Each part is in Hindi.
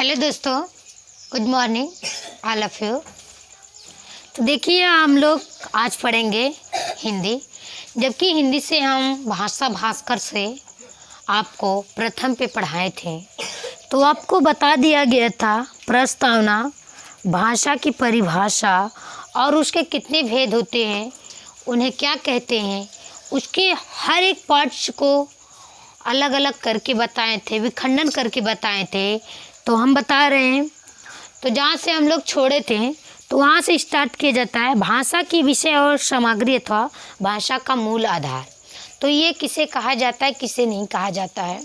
हेलो दोस्तों, good morning all of you. तो देखिए, हम लोग आज पढ़ेंगे हिंदी, जबकि हिंदी से हम भाषा भास्कर से आपको प्रथम पे पढ़ाए थे। तो आपको बता दिया गया था प्रस्तावना, भाषा की परिभाषा और उसके कितने भेद होते हैं, उन्हें क्या कहते हैं, उसके हर एक पार्ट्स को अलग अलग करके बताए थे, विखंडन करके बताए थे। तो हम बता रहे हैं, तो जहाँ से हम लोग छोड़े थे तो वहाँ से स्टार्ट किया जाता है। भाषा की विषय और सामग्री अथवा भाषा का मूल आधार। तो ये किसे कहा जाता है, किसे नहीं कहा जाता है,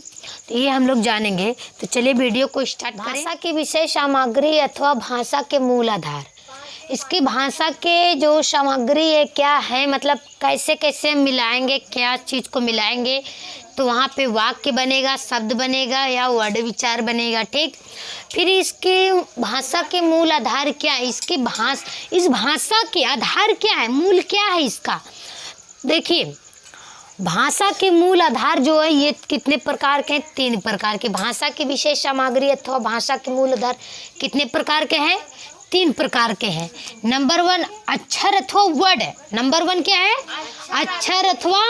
तो ये हम लोग जानेंगे। तो चलिए वीडियो को स्टार्ट करें। भाषा की विषय सामग्री अथवा भाषा के मूल आधार। इसकी भाषा के जो सामग्री है क्या है, मतलब कैसे कैसे मिलाएंगे, क्या चीज़ को मिलाएंगे तो वहाँ पे वाक्य बनेगा, शब्द बनेगा या वर्ड विचार बनेगा। ठीक, फिर इसके भाषा के मूल आधार क्या है, इस भाषा के आधार क्या है, मूल क्या है इसका। देखिए, भाषा के मूल आधार जो है ये कितने प्रकार के हैं, 3 प्रकार के। भाषा की विशेष सामग्री अथवा भाषा के मूल आधार कितने प्रकार के हैं, 3 प्रकार के हैं। नंबर 1 अक्षर अथवा वर्ड। नंबर 1 क्या है, अक्षर अथवा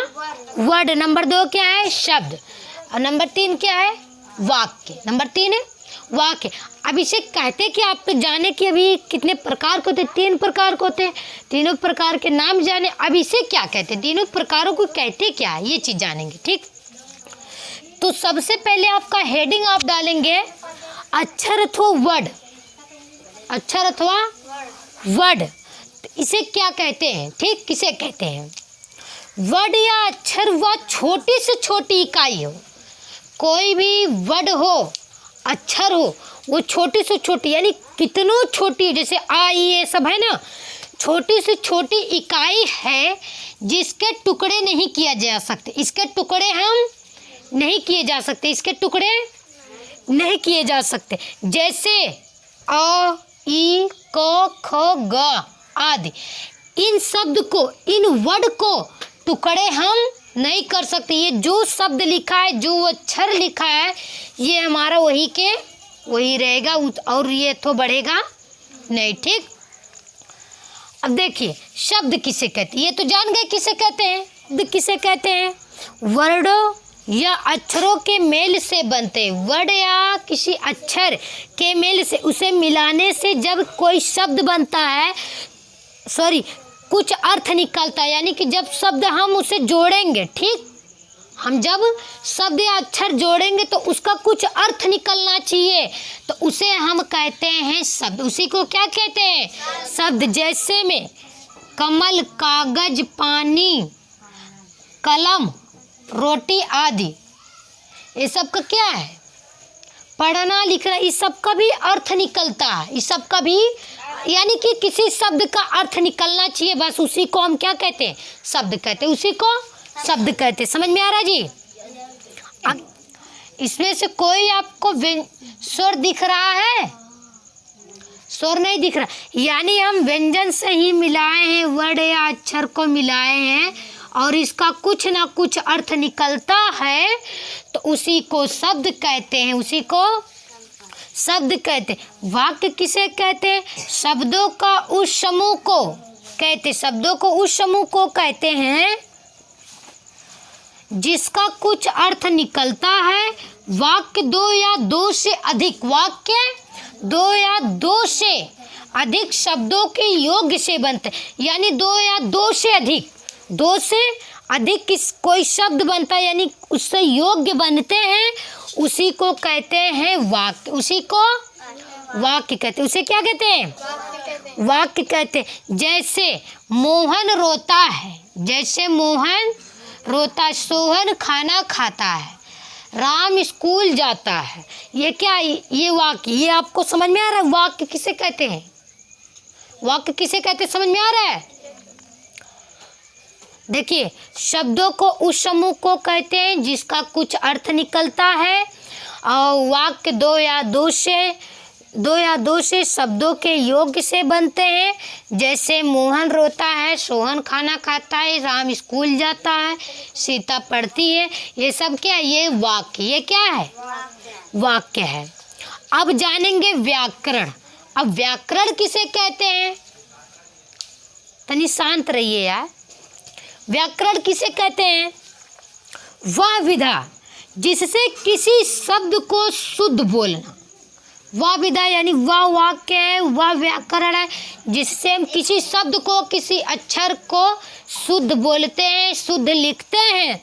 वर्ड। नंबर 2 क्या है, शब्द। और नंबर 3 क्या है, वाक्य। नंबर 3 है वाक्य। अब इसे कहते कि आप तो जाने कि अभी कितने प्रकार के होते, 3 प्रकार के होते हैं, तीनों प्रकार के नाम जाने। अब इसे क्या कहते, तीनों प्रकारों को कहते क्या है, ये चीज़ जानेंगे। ठीक, तो सबसे पहले आपका हेडिंग आप डालेंगे अक्षर अथवा वर्ड। अक्षर अथवा वर्ड, तो इसे क्या कहते हैं। ठीक, किसे कहते हैं, वर्ड या अक्षर वह छोटी से छोटी इकाई हो। कोई भी वर्ड हो, अक्षर हो, वो छोटी से छोटी यानी कितनों छोटी, जैसे आ ये सब है ना, छोटी से छोटी इकाई है जिसके टुकड़े नहीं किया जा सकते। इसके टुकड़े हम नहीं किए जा सकते, इसके टुकड़े नहीं किए जा सकते। जैसे अ, ई, क, ख, ग आदि, इन शब्द को, इन वर्ड को टुकड़े हम नहीं कर सकते। ये जो शब्द लिखा है, जो अक्षर लिखा है, ये हमारा वही के वही रहेगा और ये तो बढ़ेगा नहीं। ठीक, अब देखिए शब्द किसे कहते हैं, ये तो जान गए किसे कहते हैं। शब्द किसे कहते हैं, वर्डों या अक्षरों के मेल से बनते। वर्ड या किसी अक्षर के मेल से, उसे मिलाने से जब कोई शब्द बनता है, कुछ अर्थ निकलता है। यानी कि जब शब्द हम उसे जोड़ेंगे, ठीक, हम जब शब्द या अक्षर जोड़ेंगे तो उसका कुछ अर्थ निकलना चाहिए, तो उसे हम कहते हैं शब्द। उसी को क्या कहते हैं, शब्द। जैसे में कमल, कागज, पानी, कलम, रोटी आदि, ये सब का क्या है, पढ़ना लिखना, इस सब का भी अर्थ निकलता है। इस सब का भी यानी कि किसी शब्द का अर्थ निकलना चाहिए, बस उसी को हम क्या कहते हैं, शब्द कहते हैं। उसी को शब्द कहते हैं। समझ में आ रहा जी। अब इसमें से कोई आपको स्वर दिख रहा है, स्वर नहीं दिख रहा, यानी हम व्यंजन से ही मिलाए हैं, वर्ड या अक्षर को मिलाए हैं और इसका कुछ ना कुछ अर्थ निकलता है, तो उसी को शब्द कहते हैं, उसी को शब्द कहते हैं। वाक्य किसे कहते हैं, शब्दों का उस समूह को कहते, शब्दों को उस समूह को कहते हैं जिसका कुछ अर्थ निकलता है। वाक्य 2 या 2 से अधिक, वाक्य 2 या 2 से अधिक शब्दों के योग से बनते, यानी 2 या 2 से अधिक, 2 से अधिक कोई शब्द बनता है यानी उससे योग्य बनते हैं, उसी को कहते हैं वाक्य। उसी को वाक्य कहते हैं। उसे क्या कहते हैं, वाक्य कहते हैं। जैसे मोहन रोता है, जैसे मोहन रोता है, सोहन खाना खाता है, राम स्कूल जाता है, ये क्या, ये वाक्य। ये आपको समझ में आ रहा है, वाक्य किसे कहते हैं, वाक्य किसे कहते हैं, समझ में आ रहा है। देखिए, शब्दों को उस समूह को कहते हैं जिसका कुछ अर्थ निकलता है, और वाक्य 2 या 2 से शब्दों के योग से बनते हैं। जैसे मोहन रोता है, सोहन खाना खाता है, राम स्कूल जाता है, सीता पढ़ती है, ये सब क्या है, ये वाक्य, ये क्या है, वाक्य है। अब जानेंगे व्याकरण। अब व्याकरण किसे कहते हैं? तनी शांत रहिए यार। व्याकरण किसे कहते हैं? वह विधा जिससे किसी शब्द को शुद्ध बोलना। वह विधा यानी वह वाक्य है, वह व्याकरण है जिससे हम किसी शब्द को, किसी अक्षर को शुद्ध बोलते हैं, शुद्ध लिखते हैं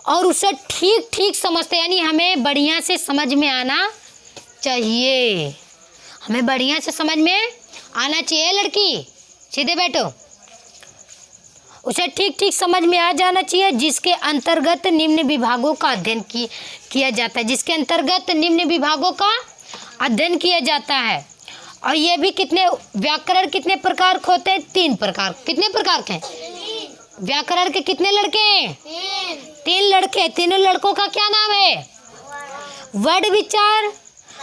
और उसे ठीक ठीक समझते हैं। यानी हमें बढ़िया से समझ में आना चाहिए, हमें बढ़िया से समझ में आना चाहिए। लड़की सीधे बैठो। उसे ठीक ठीक समझ में आ जाना चाहिए, जिसके अंतर्गत निम्न विभागों का अध्ययन किया जाता है। जिसके अंतर्गत निम्न विभागों का अध्ययन किया जाता है। और ये भी कितने व्याकरण कितने प्रकार के होते हैं? 3 प्रकार। कितने प्रकार के? व्याकरण के कितने लड़के हैं? 3 लड़के। तीनों लड़कों का क्या नाम है? वर्ड विचार,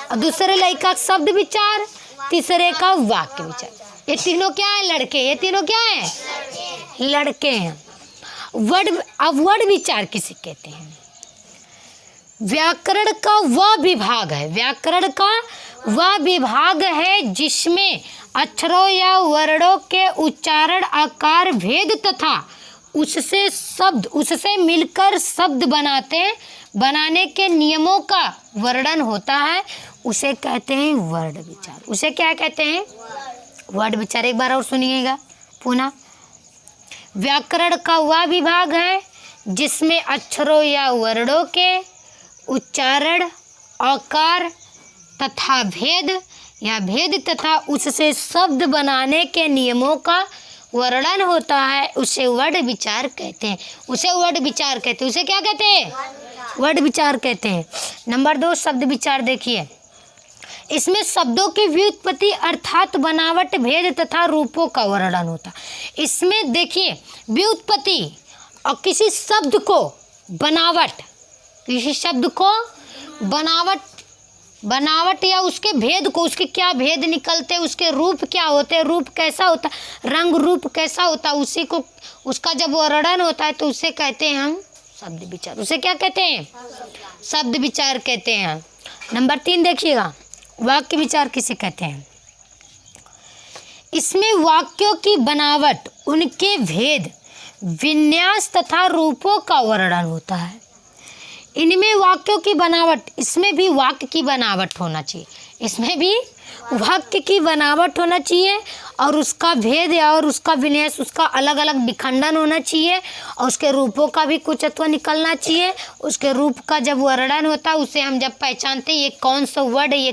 और दूसरे लड़का शब्द विचार, तीसरे का वाक्य विचार। ये तीनों क्या है? लड़के। ये तीनों क्या है? लड़के हैं। अब वर्ड विचार किसे कहते हैं? व्याकरण का वह विभाग है, व्याकरण का वह विभाग है जिसमें अक्षरों या वर्णों के उच्चारण, आकार, भेद तथा उससे मिलकर शब्द बनाने के नियमों का वर्णन होता है। उसे कहते हैं वर्ड विचार। उसे क्या कहते हैं? वर्ड विचार। एक बार और सुनिएगा पुनः। व्याकरण का वह विभाग है जिसमें अक्षरों या वर्णों के उच्चारण, आकार तथा भेद तथा उससे शब्द बनाने के नियमों का वर्णन होता है। उसे वर्ड विचार कहते हैं। उसे वर्ड विचार कहते हैं। उसे क्या कहते हैं? वर्ड विचार कहते हैं। नंबर 2 शब्द विचार देखिए। इसमें शब्दों की व्युत्पत्ति अर्थात बनावट, भेद तथा रूपों का वर्णन होता है। इसमें देखिए व्युत्पत्ति और किसी शब्द को बनावट, किसी शब्द को बनावट या उसके भेद को, उसके क्या भेद निकलते, उसके रूप क्या होते, रूप कैसा होता, रंग रूप कैसा होता, उसी को, उसका जब वर्णन होता है तो उसे कहते हैं हम शब्द विचार। उसे क्या कहते हैं? शब्द विचार कहते हैं। नंबर 3 देखिएगा, वाक्य विचार किसे कहते हैं? इसमें वाक्यों की बनावट, उनके भेद, विन्यास तथा रूपों का वर्णन होता है। इनमें वाक्यों की बनावट, इसमें भी वाक्य की बनावट होना चाहिए, इसमें भी वाक्य की बनावट होना चाहिए और उसका भेद और उसका विन्यास, उसका अलग अलग विखंडन होना चाहिए और उसके रूपों का भी कुछ तत्व निकलना चाहिए। उसके रूप का जब वर्णन होता है उसे हम जब पहचानते हैं ये कौन सा वर्ड, ये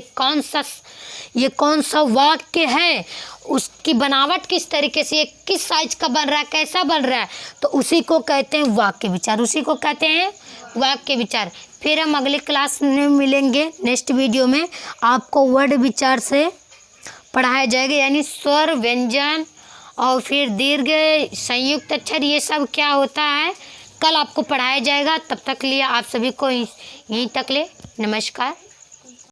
कौन सा वाक्य है, उसकी बनावट किस तरीके से, ये किस साइज का बन रहा है, कैसा बन रहा है, तो उसी को कहते हैं वाक्य विचार। उसी को कहते हैं वाक्य विचार। फिर हम अगले क्लास में मिलेंगे, नेक्स्ट वीडियो में आपको वर्ड विचार से पढ़ाया जाएगा, यानी स्वर, व्यंजन और फिर दीर्घ, संयुक्त अक्षर, ये सब क्या होता है कल आपको पढ़ाया जाएगा। तब तक लिए आप सभी को यहीं तक ले नमस्कार।